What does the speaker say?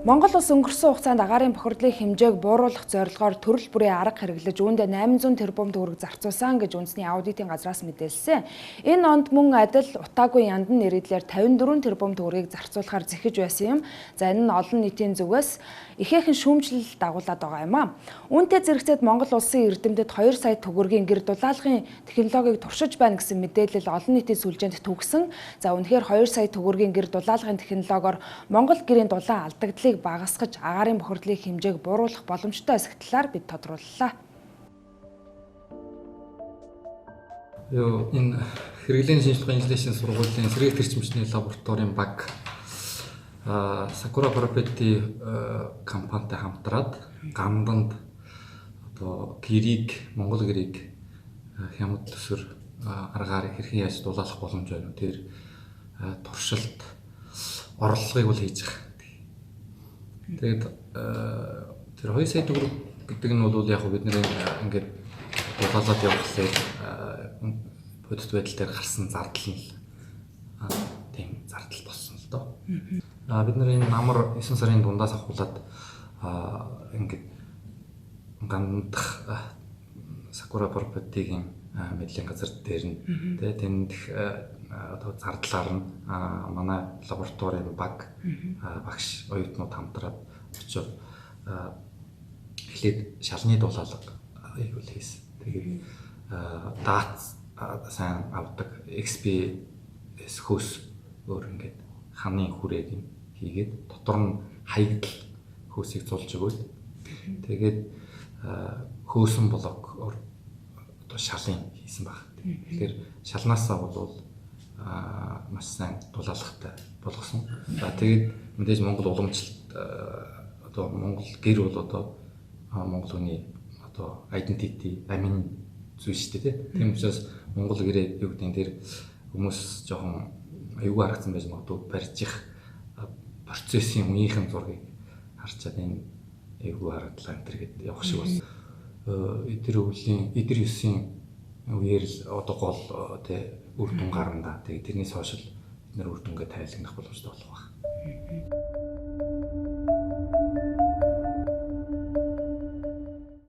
Монгол улс өнгөрсөн хугацаанд агаарын бохирдлын хэмжээг бууруулах зорилгоор төрөл бүрийн арга хэрэглэж үүнд 800 тэрбум төгрөг зарцуулсан гэж үндэсний аудитын газраас мэдээлсэн. Энэ онд мөн адил утаагүй яндан нэрийдлэр 54 тэрбум төгрөгийг зарцуулахаар зэхэж байсан юм. За энэ нь олон нийтийн зүгээс ихээхэн шүүмжлэл дагуулад байгаа юм а. Үүнтэй зэрэгцээд Монгол улсын эрдэмтэд 2 сая төгрөгийн гэр дулаалгын технологиг туршиж байна гэсэн мэдээлэл олон нийтийн сүлжээнд түгсэн. За үнэхээр 2 сая төгрөгийн гэр дулаалгын технологиор Монгол гэрийн дулаан алдагдлыг багасгаж агаарын бохирдлын хэмжээг бууруулах боломжтой эсэх талаар бид тодрууллаа. Энэ хэрэглээний шинжилгээ инженерийн сургуулийн сэргээх тэрчимчний лабораторийн баг Sakura Property компанитай хамтраад гамданд одоо гэрийг Монгол гэрийг хямд төсвөр аргаар хэрхэн яаж дулаалах боломж байна вэ? Тэр туршилт орлогыг бол хийж байгаа. Тэгээд тэр 2 сая төгрөг гэдэг нь бол яг бид нэр ингээд дулаалаад явахлаа бодит байдал дээр гарсан зардал нь тийм зардал болсон л доо. Бид нэр энэ намар 9 сарын дундаас ахуулаад ингээд гандах Sakura Property-гийн мэдлийн газар дээр нь тэнд одоо зардлаар нь манай лабораторийн баг багш оюутнууд хамтраад очиж эхлээд шалны дулаалга ийг хийсэн. Тэгээд дат сайн авдаг XPS хөөс өөр ингээд ханы хүрээг хийгээд дотор нь хаягдл хөөсийг зулж өгөөд тэгээд хөөсөн блок одоо шалын хийсэн баг. Тэгэхээр шалнаасаа бол маш сайн дулаалгатай болгосон. Тэгээд мэдээж Монгол уламжлалт одоо Монгол гэр бол одоо Монгол хүний одоо identity амин зүйл шүү дээ. Тийм учраас Монгол гэрээ юу гэдэг нь тэр хүмүүс жоохон аюулгүй харагдсан байж магадгүй барьж их процессын үеийнхэн зургийг харчаад энэ аюулгүй харагдлаа энэ төр гэдэг явах шиг болсон. Эдгээр өвлийн эдгээр 9-ийн үеэр л одоо гол тэ үр дүн гарна да. Тэгээд тэрнээс хойш л бид нэр үр дүнгээ тайлгнах боломжтой болох баг.